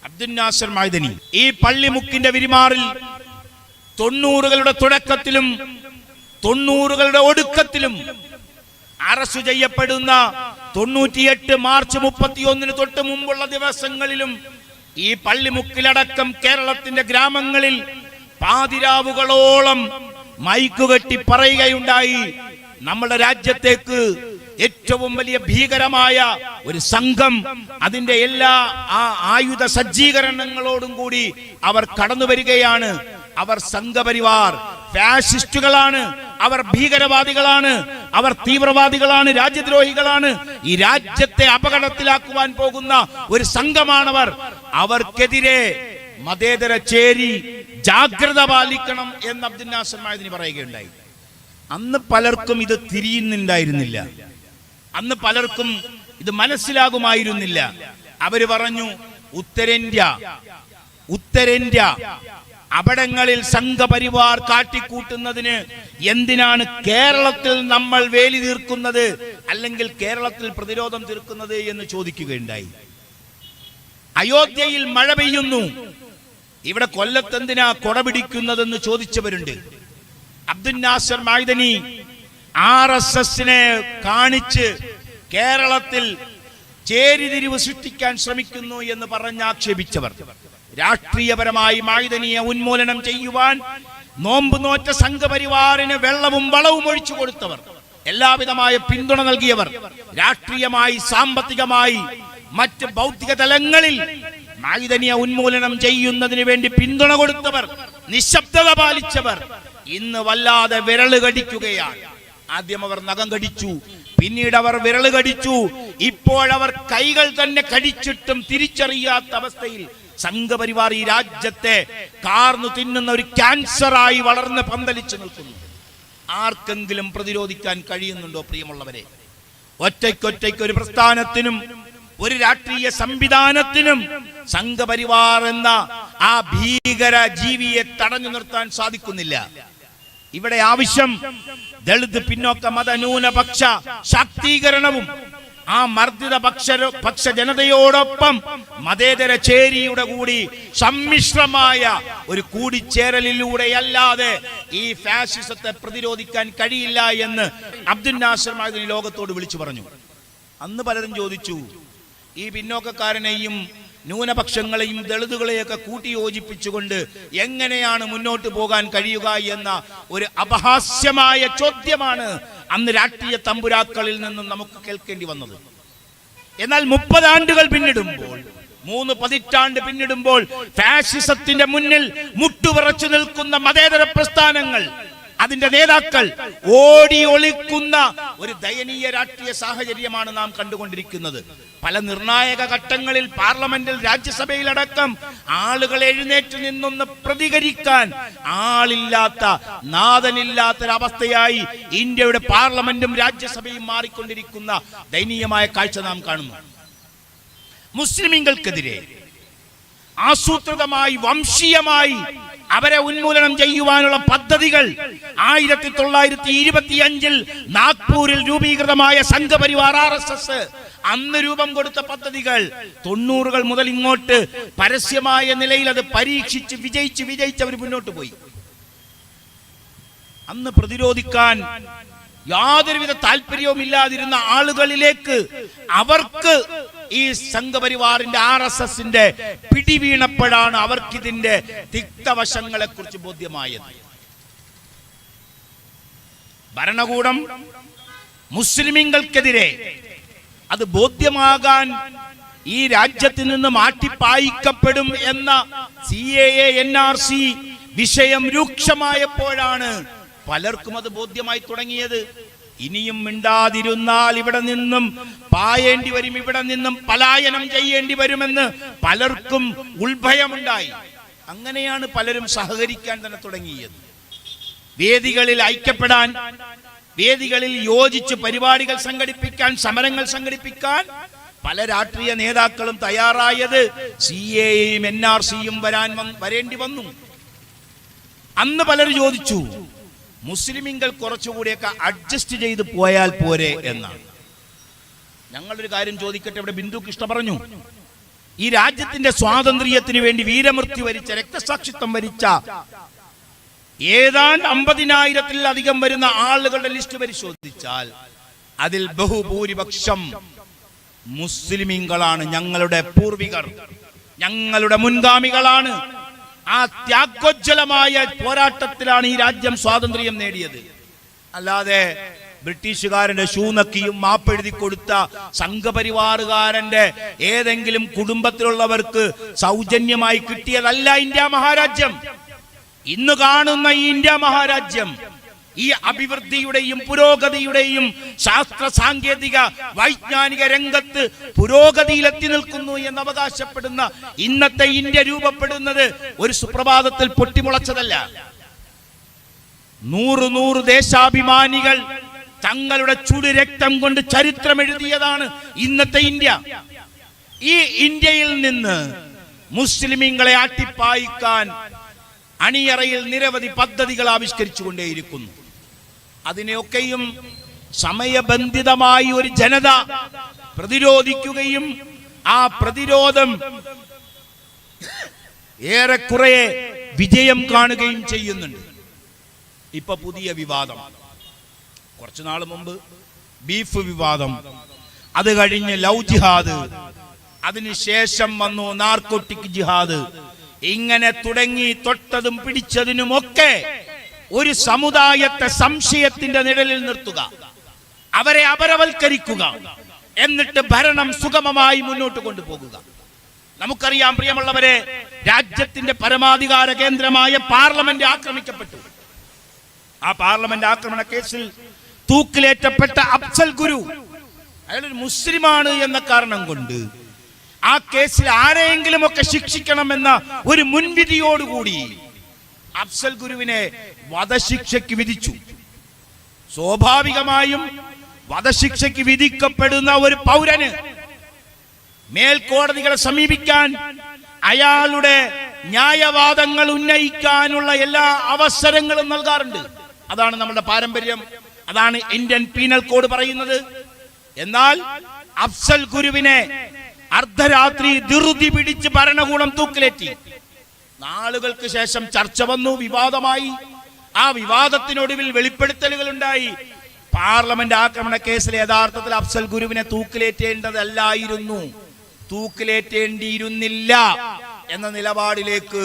അബ്ദുൽ നാസർ മഅദനി ഈ പള്ളിമുക്കിന്റെ വിരിമാറിൽ 90കളുടെ തുടക്കത്തിലും 90കളുടെ ഒടുക്കത്തിലും അറസ്റ്റ് ചെയ്യപ്പെടുന്ന 98 മാർച്ച് 31 തൊട്ട് മുമ്പുള്ള ദിവസങ്ങളിലും ഈ പള്ളിമുക്കിലടക്കം കേരളത്തിന്റെ ഗ്രാമങ്ങളിൽ പാതിരാവുകളോളം മൈക്കുകെട്ടി പറയുകയുണ്ടായി, നമ്മുടെ രാജ്യത്തേക്ക് ഏറ്റവും വലിയ ഭീകരമായ ഒരു സംഘം അതിന്റെ എല്ലാ ആയുധ സജ്ജീകരണങ്ങളോടും കൂടി അവർ കടന്നു വരികയാണ്. അവർ സംഘപരിവാർ ഫാഷിസ്റ്റുകളാണ്, അവർ ഭീകരവാദികളാണ്, അവർ തീവ്രവാദികളാണ്, രാജ്യദ്രോഹികളാണ്. ഈ രാജ്യത്തെ അപകടത്തിലാക്കുവാൻ പോകുന്ന ഒരു സംഘമാണവർ. അവർക്കെതിരെ മതേതര ചേരി ജാഗ്രത പാലിക്കണം എന്ന് അബ്ദുൽ നാസർ മഅദനി പറയുകയുണ്ടായി. അന്ന് പലർക്കും ഇത് തിരിയുന്നുണ്ടായിരുന്നില്ല, അന്ന് പലർക്കും ഇത് മനസ്സിലാകുമായിരുന്നില്ല. അവര് പറഞ്ഞു, ഉത്തരേന്ത്യ അവിടങ്ങളിൽ സംഘപരിവാർ കാട്ടിക്കൂട്ടുന്നതിന് എന്തിനാണ് കേരളത്തിൽ നമ്മൾ വേലി തീർക്കുന്നത്, അല്ലെങ്കിൽ കേരളത്തിൽ പ്രതിരോധം തീർക്കുന്നത് എന്ന് ചോദിക്കുകയുണ്ടായി. അയോധ്യയിൽ മഴ പെയ്യുന്നു, ഇവിടെ കൊല്ലത്തെന്തിനാ കൊട പിടിക്കുന്നതെന്ന് ചോദിച്ചവരുണ്ട്. അബ്ദുൽ നാസർ മഅദനി RSSനെ കാണിച്ച് കേരളത്തിൽ ചേരിതിരിവ് സൃഷ്ടിക്കാൻ ശ്രമിക്കുന്നു എന്ന് പറഞ്ഞാക്ഷേപിച്ചവർ, രാഷ്ട്രീയപരമായി മഅദനിയെ ഉന്മൂലനം ചെയ്യുവാൻ നോമ്പ് നോറ്റ സംഘപരിവാറിന് വെള്ളവും വളവും ഒഴിച്ചു കൊടുത്തവർ, എല്ലാവിധമായ പിന്തുണ നൽകിയവർ, രാഷ്ട്രീയമായി സാമ്പത്തികമായി മറ്റ് ഭൗതിക തലങ്ങളിൽ മഅദനിയെ ഉന്മൂലനം ചെയ്യുന്നതിന് വേണ്ടി പിന്തുണ കൊടുത്തവർ, നിശബ്ദത പാലിച്ചവർ ഇന്ന് വല്ലാതെ വിരല് കടിക്കുകയാണ്. ആദ്യം അവർ നഖം കടിച്ചു, പിന്നീട് അവർ വിരല് കടിച്ചു, ഇപ്പോഴവർ കൈകൾ തന്നെ കടിച്ചിട്ടും തിരിച്ചറിയാത്ത അവസ്ഥയിൽ സംഘപരിവാർ ഈ രാജ്യത്തെ കാർന്നു തിന്നുന്ന ഒരു ക്യാൻസറായി വളർന്ന് പന്തലിച്ചു നിൽക്കുന്നു. ആർക്കെങ്കിലും പ്രതിരോധിക്കാൻ കഴിയുന്നുണ്ടോ പ്രിയമുള്ളവരെ? ഒറ്റയ്ക്കൊറ്റയ്ക്ക് ഒരു പ്രസ്ഥാനത്തിനും ഒരു രാഷ്ട്രീയ സംവിധാനത്തിനും സംഘപരിവാർ എന്ന ആ ഭീകര ജീവിയെ തടഞ്ഞു നിർത്താൻ സാധിക്കുന്നില്ല. ഇവിടെ ആവശ്യം ദളിത് പിന്നോക്ക മതന്യൂനപക്ഷ ശാക്തീകരണവും ആ മർദ്ദിത പക്ഷ ജനതയോടൊപ്പം മതേതര ചേരിയുടെ കൂടി സമ്മിശ്രമായ ഒരു കൂടിച്ചേരലിലൂടെയല്ലാതെ ഈ ഫാഷിസത്തെ പ്രതിരോധിക്കാൻ കഴിയില്ല എന്ന് അബ്ദുൽ നാസർ മഅദനി ലോകത്തോട് വിളിച്ചു പറഞ്ഞു. അന്ന് പലരും ചോദിച്ചു, ഈ പിന്നോക്കക്കാരനെയും ന്യൂനപക്ഷങ്ങളെയും ദളിതുകളെയൊക്കെ കൂട്ടിയോജിപ്പിച്ചുകൊണ്ട് എങ്ങനെയാണ് മുന്നോട്ട് പോകാൻ കഴിയുക എന്ന ഒരു അപഹാസ്യമായ ചോദ്യമാണ് അന്ന് രാഷ്ട്രീയ തമ്പുരാക്കളിൽ നിന്നും നമുക്ക് കേൾക്കേണ്ടി വന്നത്. എന്നാൽ 30 ആണ്ടുകൾ പിന്നിടുമ്പോൾ, 3 പതിറ്റാണ്ട് പിന്നിടുമ്പോൾ ഫാഷിസത്തിന്റെ മുന്നിൽ മുട്ടുവിറച്ചു നിൽക്കുന്ന മതേതര പ്രസ്ഥാനങ്ങൾ, അതിന്റെ നേതാക്കൾ ഓടി ഒളിക്കുന്ന ഒരു ദയനീയ രാഷ്ട്രീയ സാഹചര്യമാണ് നാം കണ്ടുകൊണ്ടിരിക്കുന്നത്. പല നിർണായക ഘട്ടങ്ങളിൽ പാർലമെന്റിൽ, രാജ്യസഭയിലടക്കം ആളുകൾ എഴുന്നേറ്റ് നിന്നൊന്ന് പ്രതികരിക്കാൻ ആളില്ലാത്ത, നാഥനില്ലാത്തൊരവസ്ഥയായി ഇന്ത്യയുടെ പാർലമെന്റും രാജ്യസഭയും മാറിക്കൊണ്ടിരിക്കുന്ന ദയനീയമായ കാഴ്ച നാം കാണുന്നു. മുസ്ലിമീങ്ങൾക്കെതിരെ ആസൂത്രിതമായി, വംശീയമായി അവരെ ഉന്മൂലനം ചെയ്യുവാനുള്ള പദ്ധതികൾ 1925 നാഗ്പൂരിൽ രൂപീകൃതമായ സംഘപരിവാർ RSS അന്ന് രൂപം കൊടുത്ത പദ്ധതികൾ 90കൾ മുതൽ ഇങ്ങോട്ട് പരസ്യമായ നിലയിൽ അത് പരീക്ഷിച്ച് വിജയിച്ച് അവർ മുന്നോട്ട് പോയി. അന്ന് പ്രതിരോധിക്കാൻ യാതൊരുവിധ താല്പര്യവും ഇല്ലാതിരുന്ന ആളുകളിലേക്ക് അവർക്ക് ഈ സംഘപരിവാറിന്റെ RSSന്റെ പിടിവീണപ്പോഴാണ് അവർക്കിതിന്റെ തിക്തവശങ്ങളെ കുറിച്ച് ബോധ്യമായത്. ഭരണകൂടം മുസ്ലിമീങ്ങൾക്കെതിരെ അത് ബോധ്യമാകാൻ ഈ രാജ്യത്ത് നിന്ന് മാറ്റിപ്പായിക്കപ്പെടും എന്ന CAA NRC വിഷയം രൂക്ഷമായപ്പോഴാണ് പലർക്കും അത് ബോധ്യമായി തുടങ്ങിയത്. ഇനിയും മിണ്ടാതിരുന്നാൽ ഇവിടെ നിന്നും പായേണ്ടി വരും, ഇവിടെ നിന്നും പലായനം ചെയ്യേണ്ടി വരുമെന്ന് പലർക്കും ഉൾഭയമുണ്ടായി. അങ്ങനെയാണ് പലരും സഹകരിക്കാൻ തന്നെ തുടങ്ങിയത്. വേദികളിൽ ഐക്യപ്പെടാൻ, വേദികളിൽ യോജിച്ച് പരിപാടികൾ സംഘടിപ്പിക്കാൻ, സമരങ്ങൾ സംഘടിപ്പിക്കാൻ പല രാഷ്ട്രീയ നേതാക്കളും തയ്യാറായത് CAAയും NRCയും വരേണ്ടി വന്നു. അന്ന് പലരും ചോദിച്ചു, മുസ്ലിമീങ്ങൾ കുറച്ചുകൂടിയൊക്കെ അഡ്ജസ്റ്റ് ചെയ്ത് പോയാൽ പോരെ എന്നാണ്. ഞങ്ങളൊരു കാര്യം ചോദിക്കട്ടെ. ഇവിടെ ബിന്ദു കൃഷ്ണ പറഞ്ഞു, ഈ രാജ്യത്തിന്റെ സ്വാതന്ത്ര്യത്തിന് വേണ്ടി വീരമൃത്യു വരിച്ച, രക്തസാക്ഷിത്വം വരിച്ച ഏതാണ്ട് 50,000-ത്തിലധികം വരുന്ന ആളുകളുടെ ലിസ്റ്റ് പരിശോധിച്ചാൽ അതിൽ ബഹുഭൂരിപക്ഷം മുസ്ലിമീങ്ങളാണ്. ഞങ്ങളുടെ പൂർവികർ, ഞങ്ങളുടെ മുൻഗാമികളാണ്. ആ ത്യാഗോജ്വലമായ പോരാട്ടത്തിലാണ് ഈ രാജ്യം സ്വാതന്ത്ര്യം നേടിയത്. അല്ലാതെ ബ്രിട്ടീഷുകാരന്റെ ഷൂനക്കിയും മാപ്പെഴുതി കൊടുത്ത സംഘപരിവാറുകാരന്റെ ഏതെങ്കിലും കുടുംബത്തിലുള്ളവർക്ക് സൗജന്യമായി കിട്ടിയതല്ല ഇന്ത്യ മഹാരാജ്യം. ഇന്ന് കാണുന്ന ഈ ഇന്ത്യ മഹാരാജ്യം ഈ അഭിവൃദ്ധിയുടെയും പുരോഗതിയുടെയും ശാസ്ത്ര സാങ്കേതിക വൈജ്ഞാനിക രംഗത്ത് പുരോഗതിയിലെത്തി നിൽക്കുന്നു എന്ന് അവകാശപ്പെടുന്ന ഇന്നത്തെ ഇന്ത്യ രൂപപ്പെടുന്നത് ഒരു സുപ്രഭാതത്തിൽ പൊട്ടിമുളച്ചതല്ല. 100 ദേശാഭിമാനികൾ തങ്ങളുടെ ചുടു രക്തം കൊണ്ട് ചരിത്രം എഴുതിയതാണ് ഇന്നത്തെ ഇന്ത്യ. ഈ ഇന്ത്യയിൽ നിന്ന് മുസ്ലിമീങ്ങളെ ആട്ടിപ്പായിക്കാൻ അണിയറയിൽ നിരവധി പദ്ധതികൾ ആവിഷ്കരിച്ചുകൊണ്ടേയിരിക്കുന്നു. അതിനെയൊക്കെയും സമയബന്ധിതമായി ഒരു ജനത പ്രതിരോധിക്കുകയും ആ പ്രതിരോധം ഏറെക്കുറെ വിജയം കാണുകയും ചെയ്യുന്നുണ്ട്. ഇപ്പൊ പുതിയ വിവാദം, കുറച്ചു നാൾ മുമ്പ് ബീഫ് വിവാദം, അത് കഴിഞ്ഞ് ലവ് ജിഹാദ്, അതിനുശേഷം വന്നു നാർക്കോട്ടിക് ജിഹാദ്. ഇങ്ങനെ തുടങ്ങി തൊട്ടതും പിടിച്ചതിനുമൊക്കെ ഒരു സമുദായത്തെ സംശയത്തിന്റെ നിഴലിൽ നിർത്തുക, അവരെ അപരവൽക്കരിക്കുക, എന്നിട്ട് ഭരണം സുഗമമായി മുന്നോട്ട് കൊണ്ടുപോകുക. നമുക്കറിയാം പ്രിയമുള്ളവരെ, രാജ്യത്തിന്റെ പരമാധികാര കേന്ദ്രമായ പാർലമെന്റ് ആക്രമിക്കപ്പെട്ടു. ആ പാർലമെന്റ് ആക്രമണ കേസിൽ തൂക്കിലേറ്റപ്പെട്ട അഫ്സൽ ഗുരു, അയാളൊരു മുസ്ലിമാണ് എന്ന കാരണം കൊണ്ട് ആ കേസിൽ ആരെയെങ്കിലും ഒക്കെ ശിക്ഷിക്കണമെന്ന ഒരു മുൻവിധിയോടുകൂടി അഫ്സൽ ഗുരുവിനെ വധശിക്ഷയ്ക്ക് വിധിച്ചു. സ്വാഭാവികമായും വധശിക്ഷയ്ക്ക് വിധിക്കപ്പെടുന്ന ഒരു പൗരന് മേൽക്കോടതികളെ സമീപിക്കാൻ, അയാളുടെ ന്യായവാദങ്ങൾ ഉന്നയിക്കാനുള്ള എല്ലാ അവസരങ്ങളും നൽകാറുണ്ട്. അതാണ് നമ്മുടെ പാരമ്പര്യം, അതാണ് ഇന്ത്യൻ പീനൽ കോഡ് പറയുന്നത്. എന്നാൽ അഫ്സൽ ഗുരുവിനെ അർദ്ധരാത്രി ധൃതി പിടിച്ച് ഭരണകൂടം തൂക്കിലേറ്റി. നാളുകൾക്ക് ശേഷം ചർച്ച വന്നു, വിവാദമായി. ആ വിവാദത്തിനൊടുവിൽ വെളിപ്പെടുത്തലുകൾ ഉണ്ടായി. പാർലമെന്റ് ആക്രമണ കേസിൽ യഥാർത്ഥത്തിൽ അഫ്സൽ ഗുരുവിനെ തൂക്കിലേറ്റേണ്ടതല്ലായിരുന്നു, തൂക്കിലേറ്റേണ്ടിയിരുന്നില്ല എന്ന നിലപാടിലേക്ക്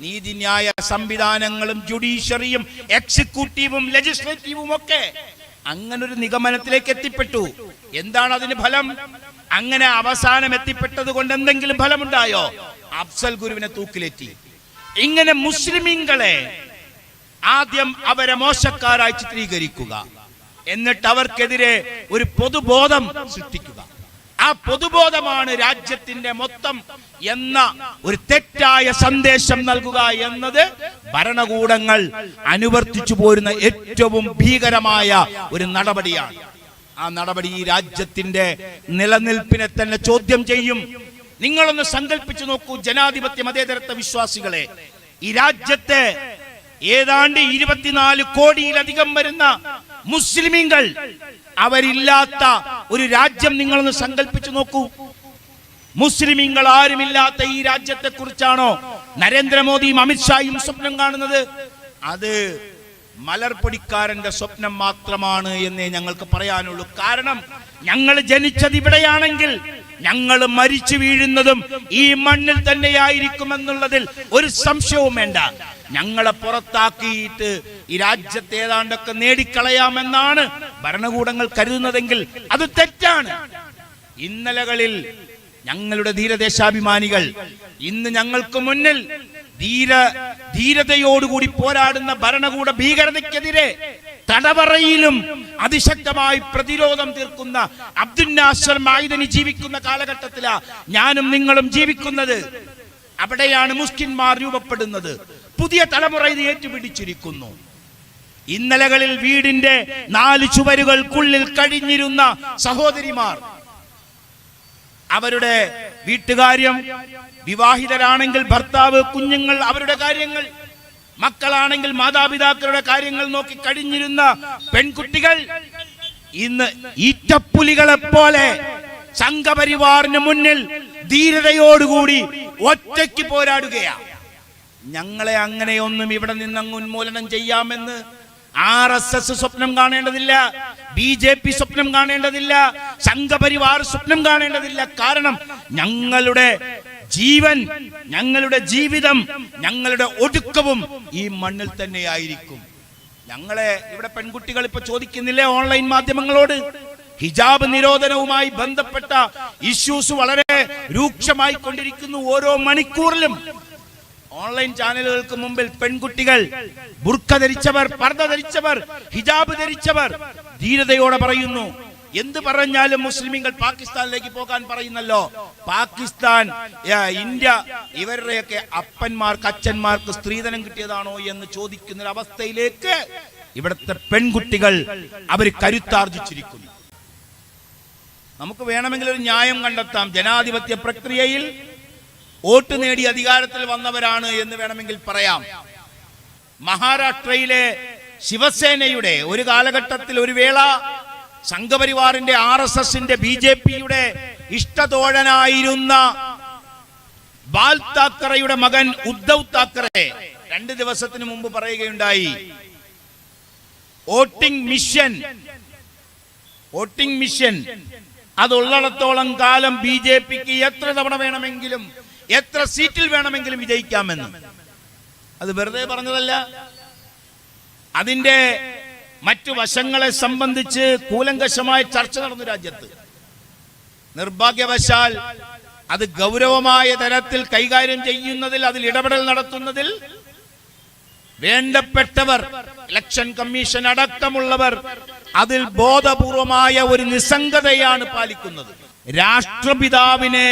നീതിന്യായ സംവിധാനങ്ങളും ജുഡീഷ്യറിയും എക്സിക്യൂട്ടീവും ലെജിസ്ലേറ്റീവും ഒക്കെ അങ്ങനൊരു നിഗമനത്തിലേക്ക് എത്തിപ്പെട്ടു. എന്താണ് അതിന് ഫലം? അങ്ങനെ അവസാനം എത്തിപ്പെട്ടത് കൊണ്ട് എന്തെങ്കിലും ഫലമുണ്ടായോ? അഫ്സൽ ഗുരുവിനെ തൂക്കിലേറ്റി. ഇങ്ങനെ മുസ്ലിമീങ്ങളെ ആദ്യം അവരെ മോശക്കാരായി ചിത്രീകരിക്കുക, എന്നിട്ട് അവർക്കെതിരെ ഒരു പൊതുബോധം സൃഷ്ടിക്കുക. ആ പൊതുബോധമാണ് രാജ്യത്തിന്റെ മൊത്തം എന്ന ഒരു തെറ്റായ സന്ദേശം നൽകുക എന്നത് ഭരണകൂടങ്ങൾ അനുവർത്തിച്ചു പോരുന്ന ഏറ്റവും ഭീകരമായ ഒരു നടപടിയാണ്. ആ നടപടി ഈ രാജ്യത്തിന്റെ നിലനിൽപ്പിനെ തന്നെ ചോദ്യം ചെയ്യും. നിങ്ങളൊന്ന് സങ്കല്പിച്ചു നോക്കൂ, ജനാധിപത്യ മതേതരത്വ വിശ്വാസികളെ, ഈ രാജ്യത്തെ ഏതാണ്ട് 24 കോടിയിലധികം വരുന്ന മുസ്ലിമീങ്ങൾ, അവരില്ലാത്ത ഒരു രാജ്യം നിങ്ങളൊന്ന് സങ്കല്പിച്ചു നോക്കൂ. മുസ്ലിമീങ്ങൾ ആരുമില്ലാത്ത ഈ രാജ്യത്തെ കുറിച്ചാണോ നരേന്ദ്രമോദിയും അമിത്ഷായും സ്വപ്നം കാണുന്നത്? അത് മലർപ്പൊടിക്കാരന്റെ സ്വപ്നം മാത്രമാണ് എന്നേ ഞങ്ങൾക്ക് പറയാനുള്ളൂ. കാരണം ഞങ്ങൾ ജനിച്ചത് ഇവിടെയാണെങ്കിൽ ഞങ്ങൾ മരിച്ചു വീഴുന്നതും ഈ മണ്ണിൽ തന്നെയായിരിക്കുമെന്നുള്ളതിൽ ഒരു സംശയവും വേണ്ട. ഞങ്ങളെ പുറത്താക്കിയിട്ട് ഈ രാജ്യത്തെ ഏതാണ്ടൊക്കെ നേടിക്കളയാമെന്നാണ് ഭരണകൂടങ്ങൾ കരുതുന്നതെങ്കിൽ അത് തെറ്റാണ്. ഇന്നലകളിൽ ഞങ്ങളുടെ ധീരദേശാഭിമാനികൾ ഇന്ന് ഞങ്ങൾക്ക് മുന്നിൽ ധീരതയോടുകൂടി പോരാടുന്ന ഭരണകൂട ഭീകരതയ്ക്കെതിരെ തടവറയിലും അതിശക്തമായി പ്രതിരോധം തീർക്കുന്ന അബ്ദുൽ നാസർ മൈദനി ജീവിക്കുന്ന കാലഘട്ടത്തിലാ ഞാനും നിങ്ങളും ജീവിക്കുന്നത്. അവിടെയാണ് മുസ്ലിംമാർ രൂപപ്പെടുന്നത്. പുതിയ തലമുറ ഇത് ഏറ്റുപിടിച്ചിരിക്കുന്നു. ഇന്നലകളിൽ വീടിന്റെ 4 ചുവരുകൾക്കുള്ളിൽ കഴിഞ്ഞിരുന്ന സഹോദരിമാർ, അവരുടെ വീട്ടുകാര്യം, വിവാഹിതരാണെങ്കിൽ ഭർത്താവ്, കുഞ്ഞുങ്ങൾ, അവരുടെ കാര്യങ്ങൾ, മക്കളാണെങ്കിൽ മാതാപിതാക്കളുടെ കാര്യങ്ങൾ നോക്കി കഴിഞ്ഞിരുന്ന പെൺകുട്ടികൾ ഇന്ന് ഈറ്റപ്പുലികളെ പോലെ സംഘപരിവാറിന് മുന്നിൽ ധീരതയോടുകൂടി ഒറ്റയ്ക്ക് പോരാടുകയാണ്. ഞങ്ങളെ അങ്ങനെയൊന്നും ഇവിടെ നിന്നങ്ങ് ഉന്മൂലനം ചെയ്യാമെന്ന് RSS സ്വപ്നം കാണേണ്ടതില്ല, BJP സ്വപ്നം കാണേണ്ടതില്ല, സംഘപരിവാർ സ്വപ്നം കാണേണ്ടതില്ല. കാരണം ഞങ്ങളുടെ ജീവൻ, ഞങ്ങളുടെ ജീവിതം, ഞങ്ങളുടെ ഒടുക്കവും ഈ മണ്ണിൽ തന്നെയായിരിക്കും. ഞങ്ങളെ ഇവിടെ പെൺകുട്ടികൾ ഇപ്പൊ ചോദിക്കുന്നില്ലേ ഓൺലൈൻ മാധ്യമങ്ങളോട്, ഹിജാബ് നിരോധനവുമായി ബന്ധപ്പെട്ട ഇഷ്യൂസ് വളരെ രൂക്ഷമായി കൊണ്ടിരിക്കുന്നു. ഓരോ മണിക്കൂറിലും ഓൺലൈൻ ചാനലുകൾക്ക് മുമ്പിൽ പെൺകുട്ടികൾ, ബുർഖ ധരിച്ചവർ, പർദ്ദ ധരിച്ചവർ, ഹിജാബ് ധരിച്ചവർ ധീരതയോടെ പറയുന്നു. എന്ത് പറഞ്ഞാലും മുസ്ലിമീങ്ങൾ പാകിസ്ഥാനിലേക്ക് പോകാൻ പറയുന്നല്ലോ. പാകിസ്ഥാൻ, ഇന്ത്യ, ഇവരുടെയൊക്കെ അപ്പന്മാർക്ക്, അച്ഛന്മാർക്ക് സ്ത്രീധനം കിട്ടിയതാണോ എന്ന് ചോദിക്കുന്ന അവസ്ഥയിലേക്ക് ഇവിടുത്തെ പെൺകുട്ടികൾ അവർ കരുത്താർജിച്ചിരിക്കുന്നു. നമുക്ക് വേണമെങ്കിൽ ഒരു ന്യായം കണ്ടെത്താം. ജനാധിപത്യ പ്രക്രിയയിൽ വോട്ട് നേടി അധികാരത്തിൽ വന്നവരാണ് എന്ന് വേണമെങ്കിൽ പറയാം. മഹാരാഷ്ട്രയിലെ ശിവസേനയുടെ ഒരു കാലഘട്ടത്തിൽ, ഒരു വേള സംഘപരിവാറിന്റെ, RSSന്റെ, BJPയുടെ ഇഷ്ടതോഴനായിരുന്ന ബാൽ താക്കറെയുടെ മകൻ ഉദ്ധവ് താക്കറെ 2 ദിവസത്തിന് മുമ്പ് പറയുകയുണ്ടായി, വോട്ടിംഗ് മിഷൻ അതുള്ളിടത്തോളം കാലം BJPക്ക് എത്ര തവണ വേണമെങ്കിലും, എത്ര സീറ്റിൽ വേണമെങ്കിലും വിജയിക്കാമെന്ന്. അത് വെറുതെ പറഞ്ഞതല്ല. അതിന്റെ മറ്റു വശങ്ങളെ സംബന്ധിച്ച് കൂലങ്കഷമായ ചർച്ച നടന്നു രാജ്യത്ത്. നിർഭാഗ്യവശാൽ അത് ഗൗരവമായ തരത്തിൽ കൈകാര്യം ചെയ്യുന്നതിൽ, അതിൽ ഇടപെടൽ നടത്തുന്നതിൽ വേണ്ടപ്പെട്ടവർ, ഇലക്ഷൻ കമ്മീഷൻ അടക്കമുള്ളവർ അതിൽ ബോധപൂർവമായ ഒരു നിസ്സംഗതയാണ് പാലിക്കുന്നത്. രാഷ്ട്രപിതാവിനെ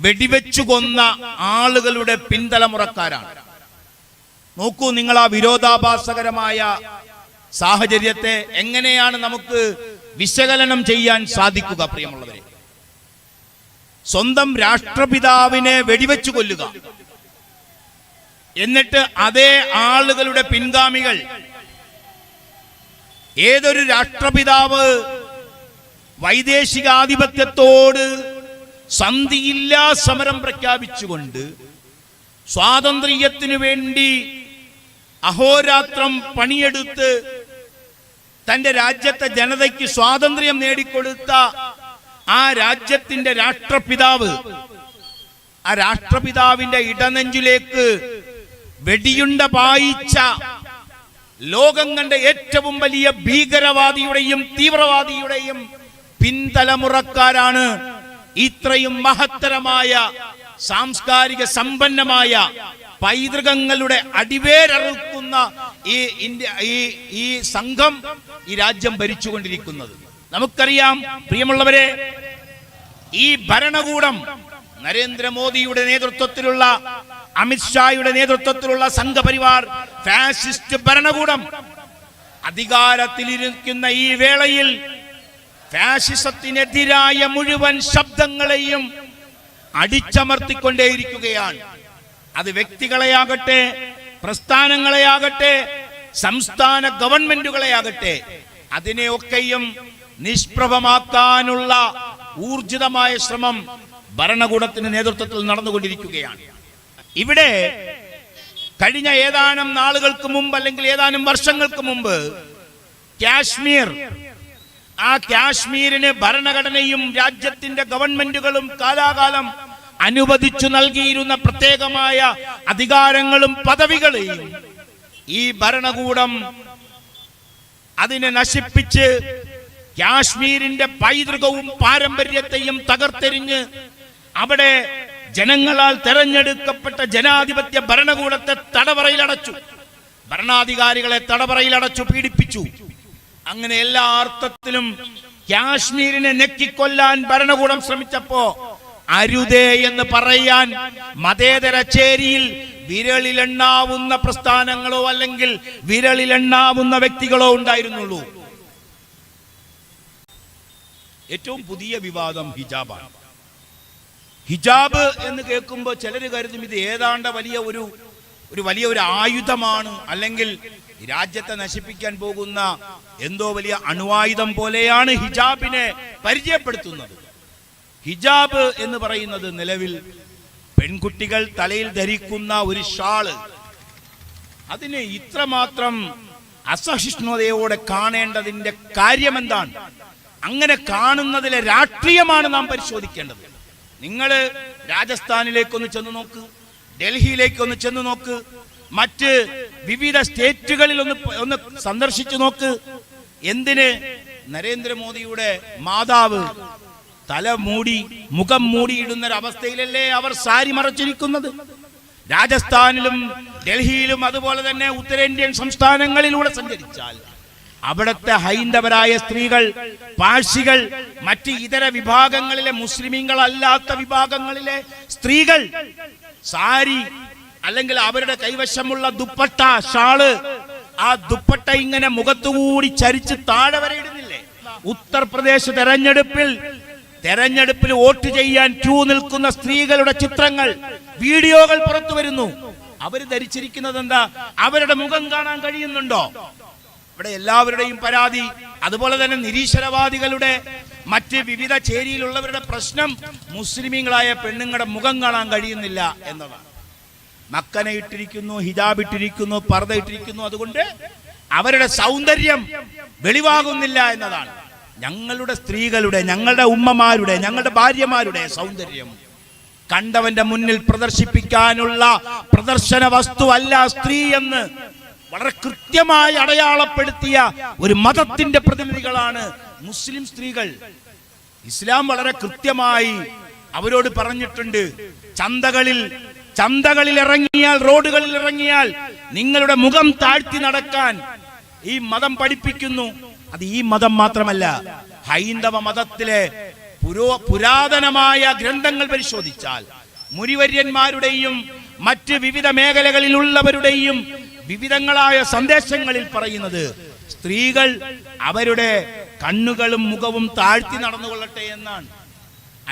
വെടിവെച്ചു കൊന്ന ആളുകളുടെ പിന്തലമുറക്കാരാണ്. നോക്കൂ നിങ്ങൾ, ആ വിരോധാഭാസകരമായ സാഹചര്യത്തെ എങ്ങനെയാണ് നമുക്ക് വിശകലനം ചെയ്യാൻ സാധിക്കുക? പ്രിയമുള്ളവരെ, സ്വന്തം രാഷ്ട്രപിതാവിനെ വെടിവെച്ചു കൊല്ലുക, എന്നിട്ട് അതേ ആളുകളുടെ പിൻഗാമികൾ, ഏതൊരു രാഷ്ട്രപിതാവ് വൈദേശികാധിപത്യത്തോട് സന്ധിയില്ലാ സമരം പ്രഖ്യാപിച്ചുകൊണ്ട് സ്വാതന്ത്ര്യത്തിനു വേണ്ടി അഹോരാത്രം പണിയെടുത്ത് തന്റെ രാജ്യത്തെ ജനതയ്ക്ക് സ്വാതന്ത്ര്യം നേടിക്കൊടുത്ത ആ രാജ്യത്തിന്റെ രാഷ്ട്രപിതാവ്, ആ രാഷ്ട്രപിതാവിന്റെ ഇടനെഞ്ചിലേക്ക് വെടിയുണ്ട പായിച്ച ലോകം കണ്ട ഏറ്റവും വലിയ ഭീകരവാദിയുടെയും തീവ്രവാദിയുടെയും പിൻതലമുറക്കാരാണ് ഇത്രയും മഹത്തരമായ സാംസ്കാരിക സമ്പന്നമായ പൈതൃകങ്ങളുടെ അടിവേരറുക്കുന്ന ഈ സംഘം ഈ രാജ്യം ഭരിച്ചുകൊണ്ടിരിക്കുന്നത്. നമുക്കറിയാം പ്രിയമുള്ളവരെ, ഈ ഭരണകൂടം നരേന്ദ്രമോദിയുടെ നേതൃത്വത്തിലുള്ള, അമിത്ഷായുടെ നേതൃത്വത്തിലുള്ള സംഘപരിവാർ ഫാസിസ്റ്റ് ഭരണകൂടം അധികാരത്തിലിരിക്കുന്ന ഈ വേളയിൽ ഫാസിസത്തിനെതിരായ മുഴുവൻ ശബ്ദങ്ങളെയും അടിച്ചമർത്തിക്കൊണ്ടേയിരിക്കുകയാണ്. അത് വ്യക്തികളെയാകട്ടെ, പ്രസ്ഥാനങ്ങളെയാകട്ടെ, സംസ്ഥാന ഗവൺമെന്റുകളെയാകട്ടെ, അതിനെയൊക്കെയും നിഷ്പ്രഭമാക്കാനുള്ള ഊർജിതമായ ശ്രമം ഭരണകൂടത്തിന്റെ നേതൃത്വത്തിൽ നടന്നുകൊണ്ടിരിക്കുകയാണ്. ഇവിടെ കഴിഞ്ഞ ഏതാനും നാളുകൾക്ക് മുമ്പ്, അല്ലെങ്കിൽ ഏതാനും വർഷങ്ങൾക്ക് മുമ്പ്, കാശ്മീർ, ആ കാശ്മീരിന് ഭരണഘടനയും രാജ്യത്തിന്റെ ഗവൺമെന്റുകളും കാലാകാലം അനുവദിച്ചു നൽകിയിരുന്ന പ്രത്യേകമായ അധികാരങ്ങളും പദവികളെയും ഈ ഭരണകൂടം അതിനെ നശിപ്പിച്ച് കാശ്മീരിന്റെ പൈതൃകവും പാരമ്പര്യത്തെയും തകർത്തെറിഞ്ഞ് അവിടെ ജനങ്ങളാൽ തെരഞ്ഞെടുക്കപ്പെട്ട ജനാധിപത്യ ഭരണകൂടത്തെ തടവറയിലടച്ചു, ഭരണാധികാരികളെ തടവറയിലടച്ചു, പീഡിപ്പിച്ചു. അങ്ങനെ എല്ലാ അർത്ഥത്തിലും കാശ്മീരിനെ നെക്കിക്കൊല്ലാൻ ഭരണകൂടം ശ്രമിച്ചപ്പോ അരുതേ എന്ന് പറയാൻ മതേതര ചേരിയിൽ വിരളിലെണ്ണാവുന്ന പ്രസ്ഥാനങ്ങളോ അല്ലെങ്കിൽ വിരളിലെണ്ണാവുന്ന വ്യക്തികളോ ഉണ്ടായിരുന്നുള്ളൂ. ഏറ്റവും പുതിയ വിവാദം ഹിജാബാണ്. ഹിജാബ് എന്ന് കേൾക്കുമ്പോൾ ചിലർ കരുതും ഇത് ഏതാണ്ട് വലിയ ഒരു ആയുധമാണ്, അല്ലെങ്കിൽ രാജ്യത്തെ നശിപ്പിക്കാൻ പോകുന്ന എന്തോ വലിയ അണുവായുധം പോലെയാണ് ഹിജാബിനെ പരിചയപ്പെടുത്തുന്നത്. ഹിജാബ് എന്ന് പറയുന്നത് നിലവിൽ പെൺകുട്ടികൾ തലയിൽ ധരിക്കുന്ന ഒരു ഷാള്. അതിന് ഇത്രമാത്രം അസഹിഷ്ണുതയോടെ കാണേണ്ടതിന്റെ കാര്യമെന്താണ്? അങ്ങനെ കാണുന്നതിലെ രാഷ്ട്രീയമാണ് നാം പരിശോധിക്കേണ്ടത്. നിങ്ങൾ രാജസ്ഥാനിലേക്കൊന്ന് ചെന്ന് നോക്ക്, ഡൽഹിയിലേക്കൊന്ന് ചെന്ന് നോക്ക്, മറ്റ് വിവിധ സ്റ്റേറ്റുകളിൽ ഒന്ന് സന്ദർശിച്ചു നോക്ക്. എന്തിന് നരേന്ദ്രമോദിയുടെ മാതാവ് തല മൂടി മുഖം മൂടിയിടുന്നൊരവസ്ഥയിലല്ലേ അവർ സാരി മറച്ചിരിക്കുന്നത്? രാജസ്ഥാനിലും ഡൽഹിയിലും അതുപോലെ തന്നെ ഉത്തരേന്ത്യൻ സംസ്ഥാനങ്ങളിലൂടെ സഞ്ചരിച്ചാൽ അവിടുത്തെ ഹൈന്ദവരായ സ്ത്രീകൾ, പാഴ്സികൾ, മറ്റ് ഇതര വിഭാഗങ്ങളിലെ മുസ്ലിമീങ്ങളല്ലാത്ത വിഭാഗങ്ങളിലെ സ്ത്രീകൾ സാരി അല്ലെങ്കിൽ അവരുടെ കൈവശമുള്ള ദുപ്പട്ട, ഷാള്, ആ ദുപ്പട്ട ഇങ്ങനെ മുഖത്തുകൂടി ചരിച്ച് താഴെ വരെ ഇടുന്നില്ലേ? ഉത്തർപ്രദേശ് തെരഞ്ഞെടുപ്പിൽ വോട്ട് ചെയ്യാൻ ക്യൂ നിൽക്കുന്ന സ്ത്രീകളുടെ ചിത്രങ്ങൾ, വീഡിയോകൾ പുറത്തു വരുന്നു. അവർ ധരിച്ചിരിക്കുന്നത് എന്താ? അവരുടെ മുഖം കാണാൻ കഴിയുന്നുണ്ടോ? ഇവിടെ എല്ലാവരുടെയും പരാതി, അതുപോലെ തന്നെ നിരീശ്വരവാദികളുടെ മറ്റ് വിവിധ ചേരിയിലുള്ളവരുടെ പ്രശ്നം മുസ്ലിമീങ്ങളായ പെണ്ണുങ്ങളുടെ മുഖം കാണാൻ കഴിയുന്നില്ല എന്നതാണ്. മക്കന ഇട്ടിരിക്കുന്നു, ഹിജാബ് ഇട്ടിരിക്കുന്നു, പർദ്ദ ഇട്ടിരിക്കുന്നു, അതുകൊണ്ട് അവരുടെ സൗന്ദര്യം വെളിവാകുന്നില്ല എന്നതാണ്. ഞങ്ങളുടെ സ്ത്രീകളുടെ, ഞങ്ങളുടെ ഉമ്മമാരുടെ, ഞങ്ങളുടെ ഭാര്യമാരുടെ സൗന്ദര്യം കണ്ടവന്റെ മുന്നിൽ പ്രദർശിപ്പിക്കാനുള്ള പ്രദർശന വസ്തുവല്ല സ്ത്രീ എന്ന് വളരെ കൃത്യമായി അടയാളപ്പെടുത്തിയ ഒരു മതത്തിന്റെ പ്രതിനിധികളാണ് മുസ്ലിം സ്ത്രീകൾ. ഇസ്ലാം വളരെ കൃത്യമായി അവരോട് പറഞ്ഞിട്ടുണ്ട്, ചന്തകളിൽ ഇറങ്ങിയാൽ, റോഡുകളിൽ ഇറങ്ങിയാൽ നിങ്ങളുടെ മുഖം താഴ്ത്തി നടക്കാൻ ഈ മതം പഠിപ്പിക്കുന്നു. അത് ഈ മതം മാത്രമല്ല, ഹൈന്ദവ മതത്തിലെ പുരാതനമായ ഗ്രന്ഥങ്ങൾ പരിശോധിച്ചാൽ മുനിവര്യന്മാരുടെയും മറ്റ് വിവിധ മേഖലകളിലുള്ളവരുടെയും വിവിധങ്ങളായ സന്ദേശങ്ങളിൽ പറയുന്നത് സ്ത്രീകൾ അവരുടെ കണ്ണുകളും മുഖവും താഴ്ത്തി നടന്നുകൊള്ളട്ടെ എന്നാണ്.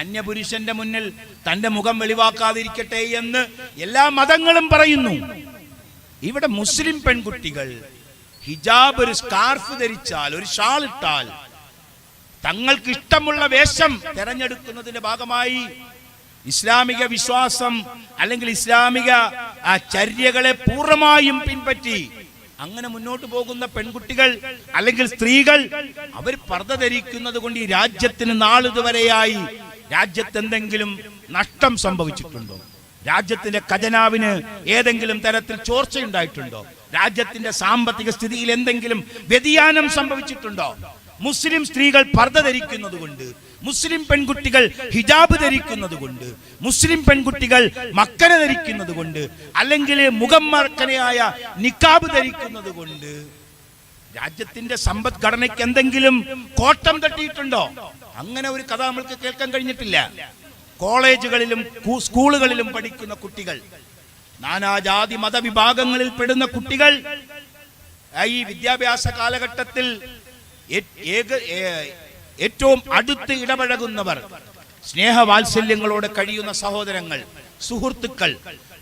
അന്യപുരുഷന്റെ മുന്നിൽ തന്റെ മുഖം വെളിവാക്കാതിരിക്കട്ടെ എന്ന് എല്ലാ മതങ്ങളും പറയുന്നു. ഇവിടെ മുസ്ലിം പെൺകുട്ടികൾ ഹിജാബ്, ഒരു സ്കാർഫ് ധരിച്ചാൽ, ഒരു ഷാൾ ഇട്ടാൽ, തങ്ങൾക്ക് ഇഷ്ടമുള്ള വേഷം തെരഞ്ഞെടുക്കുന്നതിന്റെ ഭാഗമായി ഇസ്ലാമിക വിശ്വാസം അല്ലെങ്കിൽ ഇസ്ലാമിക ചര്യകളെ പൂർണ്ണമായും പിൻപറ്റി അങ്ങനെ മുന്നോട്ട് പോകുന്ന പെൺകുട്ടികൾ അല്ലെങ്കിൽ സ്ത്രീകൾ അവർ പർദ്ദ ധരിക്കുന്നത് കൊണ്ട് ഈ രാജ്യത്തിന് നാളിതുവരെയായി രാജ്യത്ത് എന്തെങ്കിലും നഷ്ടം സംഭവിച്ചിട്ടുണ്ടോ? രാജ്യത്തിന്റെ ഖജനാവിന് ഏതെങ്കിലും തരത്തിൽ ചോർച്ചയുണ്ടായിട്ടുണ്ടോ? രാജ്യത്തിന്റെ സാമ്പത്തിക സ്ഥിതിയിൽ എന്തെങ്കിലും വ്യതിയാനം സംഭവിച്ചിട്ടുണ്ടോ? മുസ്ലിം സ്ത്രീകൾ പർദ്ദ ധരിക്കുന്നത് കൊണ്ട്, മുസ്ലിം പെൺകുട്ടികൾ ഹിജാബ് ധരിക്കുന്നത് കൊണ്ട്, മുസ്ലിം പെൺകുട്ടികൾ മക്കന ധരിക്കുന്നത് കൊണ്ട്, അല്ലെങ്കിൽ മുഖം മറക്കനയായ നിക്കാബ് ധരിക്കുന്നത് കൊണ്ട് രാജ്യത്തിന്റെ സമ്പദ്ഘടനയ്ക്ക് എന്തെങ്കിലും കോട്ടം തട്ടിയിട്ടുണ്ടോ? അങ്ങനെ ഒരു കഥ നമ്മൾക്ക് കേൾക്കാൻ കഴിഞ്ഞിട്ടില്ല. കോളേജുകളിലും സ്കൂളുകളിലും പഠിക്കുന്ന കുട്ടികൾ, നാനാജാതി മതവിഭാഗങ്ങളിൽ പെടുന്ന കുട്ടികൾ ഈ വിദ്യാഭ്യാസ കാലഘട്ടത്തിൽ ഏറ്റവും അടുത്ത് ഇടപഴകുന്നവർ, സ്നേഹവാത്സല്യങ്ങളോടെ കഴിയുന്ന സഹോദരങ്ങൾ, സുഹൃത്തുക്കൾ,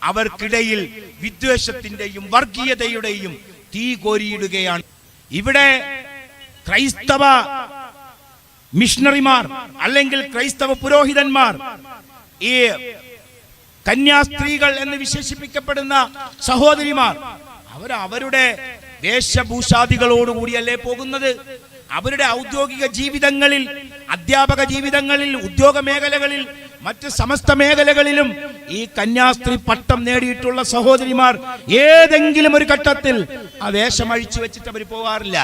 അവർക്കിടയിൽ വിദ്വേഷത്തിന്റെയും വർഗീയതയുടെയും തീ കോരിയിടുകയാണ്. ഇവിടെ ക്രൈസ്തവ മിഷണറിമാർ അല്ലെങ്കിൽ ക്രൈസ്തവ പുരോഹിതന്മാർ, ഈ കന്യാസ്ത്രീകൾ എന്ന് വിശേഷിപ്പിക്കപ്പെടുന്ന സഹോദരിമാർ, അവരുടെ വേഷഭൂഷാദികളോടുകൂടിയല്ലേ പോകുന്നത്? അവരുടെ ഔദ്യോഗിക ജീവിതങ്ങളിൽ, അധ്യാപക ജീവിതങ്ങളിൽ, ഉദ്യോഗ മേഖലകളിൽ, മറ്റ് സമസ്ത മേഖലകളിലും ഈ കന്യാസ്ത്രീ പട്ടം നേടിയിട്ടുള്ള സഹോദരിമാർ ഏതെങ്കിലും ഒരു ഘട്ടത്തിൽ ആ വേഷം അഴിച്ചു വെച്ചിട്ട് അവർ പോകാറില്ല.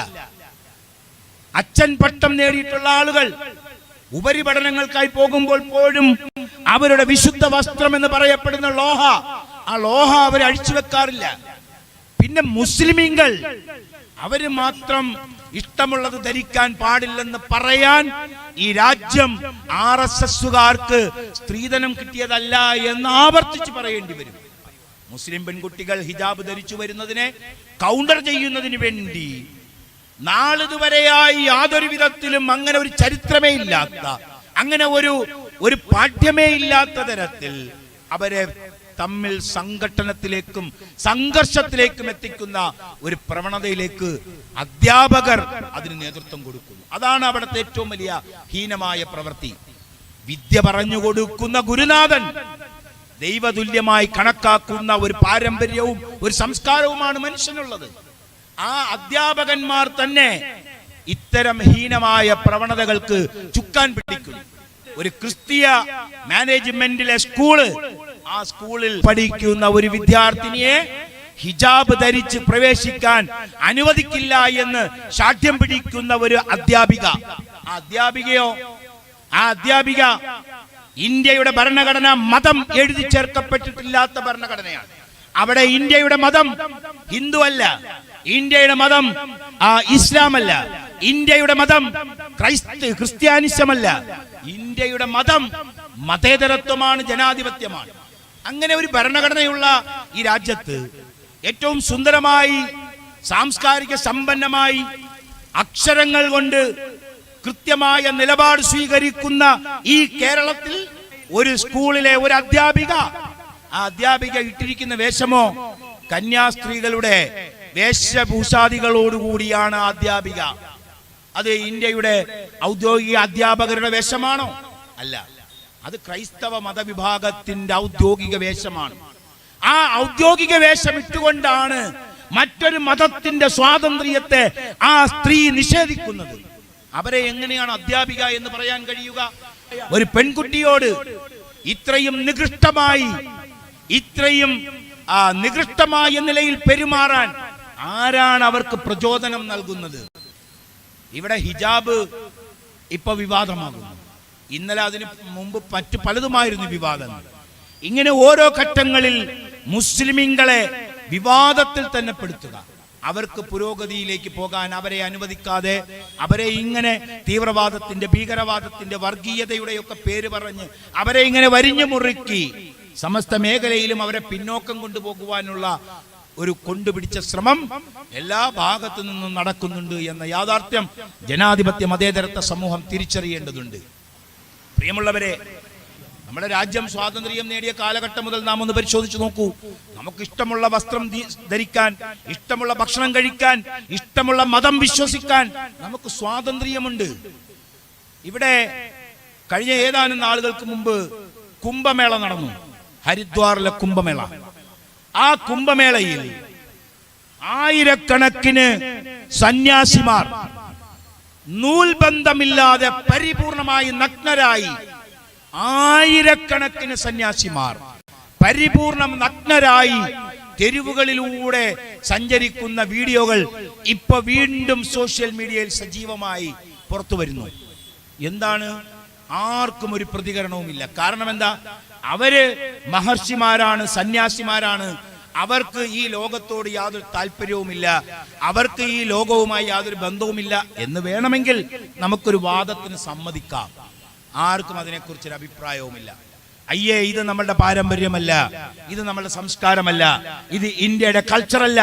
അച്ഛൻ പട്ടം നേടിയിട്ടുള്ള ആളുകൾ ഉപരിപഠനങ്ങൾക്കായി പോകുമ്പോൾ പോലും അവരുടെ വിശുദ്ധ വസ്ത്രം എന്ന് പറയപ്പെടുന്ന ആ ലോഹ അവർ അഴിച്ചു വെക്കാറില്ല. പിന്നെ മുസ്ലിമീങ്ങൾ അവര് മാത്രം ഇഷ്ടമുള്ളത് ധരിക്കാൻ പാടില്ലെന്ന് പറയാൻ ഈ രാജ്യം RSSകാർക്ക് സ്ത്രീധനം കിട്ടിയതല്ല എന്ന് ആവർത്തിച്ച് പറയേണ്ടി വരും. മുസ്ലിം പെൺകുട്ടികൾ ഹിജാബ് ധരിച്ചു വരുന്നതിനെ കൗണ്ടർ ചെയ്യുന്നതിന് വേണ്ടി നാളിതുവരെയായി യാതൊരു വിധത്തിലും അങ്ങനെ ഒരു ചരിത്രമേ ഇല്ലാത്ത, അങ്ങനെ ഒരു പാഠ്യമേ ഇല്ലാത്ത തരത്തിൽ അവരെ തമ്മിൽ സംഘട്ടനത്തിലേക്കും സംഘർഷത്തിലേക്കും എത്തിക്കുന്ന ഒരു പ്രവണതയിലേക്ക് അധ്യാപകർ അതിന് നേതൃത്വം കൊടുക്കുന്നു. അതാണ് അവിടുത്തെ ഏറ്റവും വലിയ ഹീനമായ പ്രവൃത്തി. വിദ്യ പറഞ്ഞു കൊടുക്കുന്ന ഗുരുനാഥൻ ദൈവതുല്യമായി കണക്കാക്കുന്ന ഒരു പാരമ്പര്യവും ഒരു സംസ്കാരവുമാണ് മനുഷ്യനുള്ളത്. ആ അധ്യാപകന്മാർ തന്നെ ഇത്തരം ഹീനമായ പ്രവണതകൾക്ക് ചുക്കാൻ പിടിക്കുന്നു. ഒരു ക്രിസ്തീയ മാനേജ്മെന്റിലെ സ്കൂള്, ആ സ്കൂളിൽ പഠിക്കുന്ന ഒരു വിദ്യാർത്ഥിനിയെ ഹിജാബ് ധരിച്ച് പ്രവേശിക്കാൻ അനുവദിക്കില്ല എന്ന് ശാഠ്യം പിടിക്കുന്ന ഒരു അധ്യാപിക. ആ അധ്യാപിക ഇന്ത്യയുടെ ഭരണഘടന മതം എഴുതി ചേർക്കപ്പെട്ടിട്ടില്ലാത്ത ഭരണഘടനയാണ്. അവിടെ ഇന്ത്യയുടെ മതം ഹിന്ദു അല്ല, ഇന്ത്യയുടെ മതം ഇസ്ലാം അല്ല, ഇന്ത്യയുടെ മതം ക്രിസ്ത്യാനിസമല്ല. ഇന്ത്യയുടെ മതം മതേതരത്വമാണ്, ജനാധിപത്യമാണ്. അങ്ങനെ ഒരു ഭരണഘടനയുള്ള ഈ രാജ്യത്ത് ഏറ്റവും സുന്ദരമായി സാംസ്കാരിക സമ്പന്നമായി അക്ഷരങ്ങൾ കൊണ്ട് കൃത്യമായ നിലപാട് സ്വീകരിക്കുന്ന ഈ കേരളത്തിൽ ഒരു സ്കൂളിലെ ഒരു അധ്യാപിക, ആ അധ്യാപിക ഇട്ടിരിക്കുന്ന വേഷമോ കന്യാസ്ത്രീകളുടെ വേഷഭൂഷാദികളോടുകൂടിയാണ് അധ്യാപിക. അത് ഇന്ത്യയുടെ ഔദ്യോഗിക അധ്യാപകരുടെ വേഷമാണോ? അല്ല, അത് ക്രൈസ്തവ മതവിഭാഗത്തിന്റെ ഔദ്യോഗിക വേഷമാണ്. ആ ഔദ്യോഗിക വേഷം ഇട്ടുകൊണ്ടാണ് മറ്റൊരു മതത്തിന്റെ സ്വാതന്ത്ര്യത്തെ ആ സ്ത്രീ നിഷേധിക്കുന്നത്. അവരെ എങ്ങനെയാണ് അധ്യാപിക എന്ന് പറയാൻ കഴിയുക? ഒരു പെൺകുട്ടിയോട് ഇത്രയും നികൃഷ്ടമായ നിലയിൽ പെരുമാറാൻ ആരാണ് അവർക്ക് പ്രചോദനം നൽകുന്നത്? ഇവിടെ ഹിജാബ് ഇപ്പൊ വിവാദമാകുന്നു. ഇന്നലെ അതിന് മുമ്പ് മറ്റു പലതുമായിരുന്നു വിവാദങ്ങൾ. ഇങ്ങനെ ഓരോ ഘട്ടങ്ങളിൽ മുസ്ലിമീങ്ങളെ വിവാദത്തിൽ തന്നെ പെടുത്തുക, അവർക്ക് പുരോഗതിയിലേക്ക് പോകാൻ അവരെ അനുവദിക്കാതെ അവരെ ഇങ്ങനെ തീവ്രവാദത്തിന്റെ, ഭീകരവാദത്തിന്റെ, വർഗീയതയുടെയൊക്കെ പേര് പറഞ്ഞ് അവരെ ഇങ്ങനെ വരിഞ്ഞു മുറുക്കി സമസ്ത മേഖലയിലും അവരെ പിന്നോക്കം കൊണ്ടുപോകുവാനുള്ള ഒരു കൊണ്ടുപിടിച്ച ശ്രമം എല്ലാ ഭാഗത്തു നിന്നും നടക്കുന്നുണ്ട് എന്ന യാഥാർത്ഥ്യം ജനാധിപത്യ മതേതരത്വ സമൂഹം തിരിച്ചറിയേണ്ടതുണ്ട്. പ്രിയമുള്ളവരെ, നമ്മുടെ രാജ്യം സ്വാതന്ത്ര്യം നേടിയ കാലഘട്ടം മുതൽ നാം ഒന്ന് പരിശോധിച്ചു നോക്കൂ. നമുക്ക് ഇഷ്ടമുള്ള വസ്ത്രം ധരിക്കാൻ, ഇഷ്ടമുള്ള ഭക്ഷണം കഴിക്കാൻ, ഇഷ്ടമുള്ള മതം വിശ്വസിക്കാൻ നമുക്ക് സ്വാതന്ത്ര്യമുണ്ട്. ഇവിടെ കഴിഞ്ഞ ഏതാനും നാളുകൾക്ക് മുമ്പ് കുംഭമേള നടന്നു, ഹരിദ്വാറിലെ കുംഭമേള. ആ കുംഭമേളയിൽ ആയിരക്കണക്കിന് സന്യാസിമാർ നൂൽബന്ധമില്ലാതെ പരിപൂർണമായി നഗ്നരായി, ആയിരക്കണക്കിന് സന്യാസിമാർ പരിപൂർണം നഗ്നരായി തെരുവുകളിലൂടെ സഞ്ചരിക്കുന്ന വീഡിയോകൾ ഇപ്പൊ വീണ്ടും സോഷ്യൽ മീഡിയയിൽ സജീവമായി പുറത്തു വരുന്നു. എന്താണ്? ആർക്കും ഒരു പ്രതികരണവുമില്ല. കാരണം എന്താ? അവര് മഹർഷിമാരാണ്, സന്യാസിമാരാണ്. അവർക്ക് ഈ ലോകത്തോട് യാതൊരു താല്പര്യവുമില്ല, അവർക്ക് ഈ ലോകവുമായി യാതൊരു ബന്ധവുമില്ല എന്ന് വേണമെങ്കിൽ നമുക്കൊരു വാദത്തിന് സമ്മതിക്കാം. ആർക്കും അതിനെക്കുറിച്ചൊരു അഭിപ്രായവുമില്ല. അയ്യേ, ഇത് നമ്മളുടെ പാരമ്പര്യമല്ല, ഇത് നമ്മളുടെ സംസ്കാരമല്ല, ഇത് ഇന്ത്യയുടെ കൾച്ചറല്ല.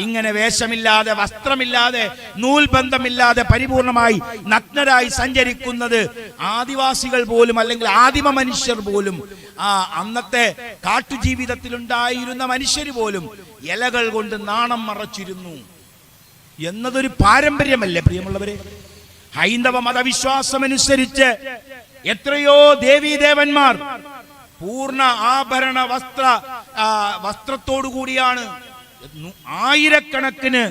ഇങ്ങനെ വേഷമില്ലാതെ, വസ്ത്രമില്ലാതെ, നൂൽബന്ധമില്ലാതെ പരിപൂർണമായി നഗ്നരായി സഞ്ചരിക്കുന്നത് ആദിവാസികൾ പോലും, അല്ലെങ്കിൽ ആദിമ മനുഷ്യർ പോലും, അന്നത്തെ കാട്ടുജീവിതത്തിലുണ്ടായിരുന്ന മനുഷ്യർ പോലും ഇലകൾ കൊണ്ട് നാണം മറച്ചിരുന്നു എന്നതൊരു പാരമ്പര്യമല്ലേ പ്രിയമുള്ളവരെ? ഹൈന്ദവ മതവിശ്വാസമനുസരിച്ച് എത്രയോ ദേവീദേവന്മാർ പൂർണ്ണ ആഭരണ വസ്ത്രത്തോടുകൂടിയാണ് ആയിരക്കണക്കിന്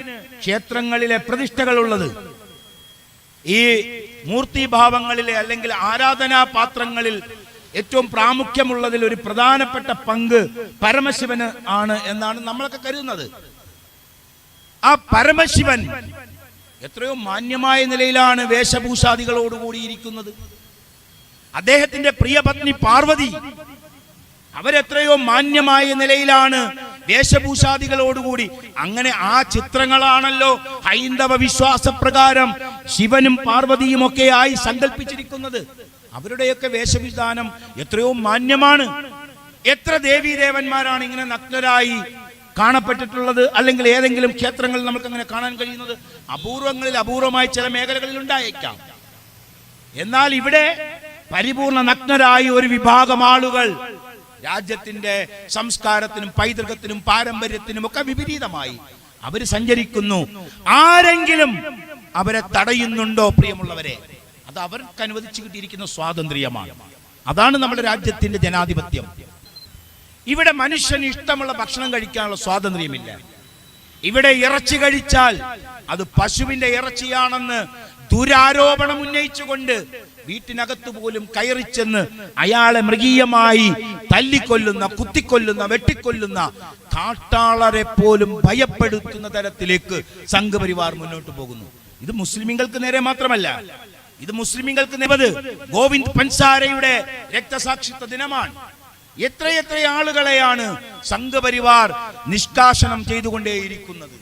ക്ഷേത്രങ്ങളിലെ പ്രതിഷ്ഠകളുള്ളത്. ഈ മൂർത്തിഭാവങ്ങളിലെ അല്ലെങ്കിൽ ആരാധനാ പാത്രങ്ങളിൽ ഏറ്റവും പ്രാമുഖ്യമുള്ളതിൽ ഒരു പ്രധാനപ്പെട്ട പങ്ക് പരമശിവന് ആണ് എന്നാണ് നമ്മളൊക്കെ കരുതുന്നത്. ആ പരമശിവൻ എത്രയോ മാന്യമായ നിലയിലാണ് വേഷഭൂഷാദികളോടുകൂടിയിരിക്കുന്നത്. അദ്ദേഹത്തിന്റെ പ്രിയപത്നി പാർവതി, അവരെത്രയോ മാന്യമായ നിലയിലാണ് വേഷഭൂഷാദികളോടുകൂടി. അങ്ങനെ ആ ചിത്രങ്ങളാണല്ലോ ഹൈന്ദവ വിശ്വാസപ്രകാരം ശിവനും പാർവതിയും ഒക്കെ ആയി സങ്കല്പിച്ചിരിക്കുന്നത്. അവരുടെയൊക്കെ വേഷവിധാനം എത്രയോ മാന്യമാണ്. എത്ര ദേവീദേവന്മാരാണ് ഇങ്ങനെ നഗ്നരായി കാണപ്പെട്ടിട്ടുള്ളത്, അല്ലെങ്കിൽ ഏതെങ്കിലും ക്ഷേത്രങ്ങളിൽ നമുക്ക് അങ്ങനെ കാണാൻ കഴിയുന്നത്? അപൂർവമായി ചില മേഖലകളിൽ ഉണ്ടായേക്കാം. എന്നാൽ ഇവിടെ പരിപൂർണ നഗ്നരായി ഒരു വിഭാഗം ആളുകൾ രാജ്യത്തിന്റെ സംസ്കാരത്തിനും പൈതൃകത്തിനും പാരമ്പര്യത്തിനും ഒക്കെ വിപരീതമായി അവർ സഞ്ചരിക്കുന്നു. ആരെങ്കിലും അവരെ തടയുന്നുണ്ടോ പ്രിയമുള്ളവരെ? അത് അവർക്ക് അനുവദിച്ചു കിട്ടിയിരിക്കുന്ന സ്വാതന്ത്ര്യമാണ്. അതാണ് നമ്മുടെ രാജ്യത്തിന്റെ ജനാധിപത്യം. ഇവിടെ മനുഷ്യന് ഇഷ്ടമുള്ള ഭക്ഷണം കഴിക്കാനുള്ള സ്വാതന്ത്ര്യമില്ല. ഇവിടെ ഇറച്ചി കഴിച്ചാൽ അത് പശുവിന്റെ ഇറച്ചിയാണെന്ന് ദുരാരോപണം ഉന്നയിച്ചുകൊണ്ട് വീട്ടിനകത്ത് പോലും കയറിച്ചെന്ന് അയാളെ മൃഗീയമായി തല്ലിക്കൊല്ലുന്ന, കുത്തിക്കൊല്ലുന്ന, വെട്ടിക്കൊല്ലുന്ന, കാട്ടാളരെ പോലും ഭയപ്പെടുത്തുന്ന തരത്തിലേക്ക് സംഘപരിവാർ മുന്നോട്ട് പോകുന്നു. ഇത് മുസ്ലിമീങ്ങൾക്ക് നേരെ മാത്രമല്ല, ഇത് മുസ്ലിമീങ്ങൾക്ക് നേരെ ഗോവിന്ദ് പൻസാരയുടെ രക്തസാക്ഷിത്വ ദിനമാണ്. എത്രയെത്ര ആളുകളെയാണ് സംഘപരിവാർ നിഷ്കാസനം ചെയ്തുകൊണ്ടേയിരിക്കുന്നത്.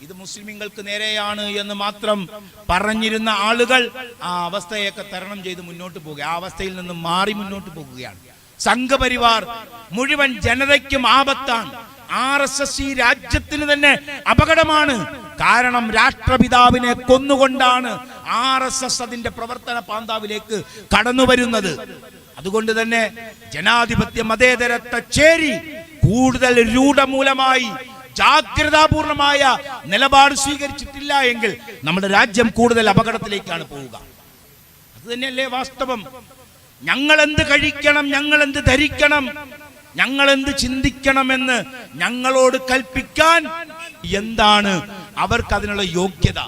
ഇത് മുസ്ലിമീങ്ങൾക്ക് നേരെയാണ് എന്ന് മാത്രം പറഞ്ഞിരുന്ന ആളുകൾ ആ അവസ്ഥയൊക്കെ തരണം ചെയ്ത് മുന്നോട്ട് പോകുക, ആ അവസ്ഥയിൽ നിന്നും മാറി മുന്നോട്ട് പോകുകയാണ്. സംഘപരിവാർ മുഴുവൻ ജനതയ്ക്കും ആപത്താണ്. RSS ഈ രാജ്യത്തിന് തന്നെ അപകടമാണ്. കാരണം രാഷ്ട്രപിതാവിനെ കൊന്നുകൊണ്ടാണ് RSS അതിന്റെ പ്രവർത്തന പാന്താവിലേക്ക് കടന്നു വരുന്നത്. അതുകൊണ്ട് തന്നെ ജനാധിപത്യ മതേതരത്വ ചേരി കൂടുതൽ രൂഢമൂലമായി ജാഗ്രതാപൂർണമായ നിലപാട് സ്വീകരിച്ചിട്ടില്ല എങ്കിൽ നമ്മുടെ രാജ്യം കൂടുതൽ അപകടത്തിലേക്കാണ് പോവുക. അത് തന്നെയല്ലേ വാസ്തവം. ഞങ്ങൾ എന്ത് കഴിക്കണം, ഞങ്ങൾ എന്ത് ധരിക്കണം, ഞങ്ങൾ എന്ത് ചിന്തിക്കണമെന്ന് ഞങ്ങളോട് കൽപ്പിക്കാൻ എന്താണ് അവർക്ക് അതിനുള്ള യോഗ്യത?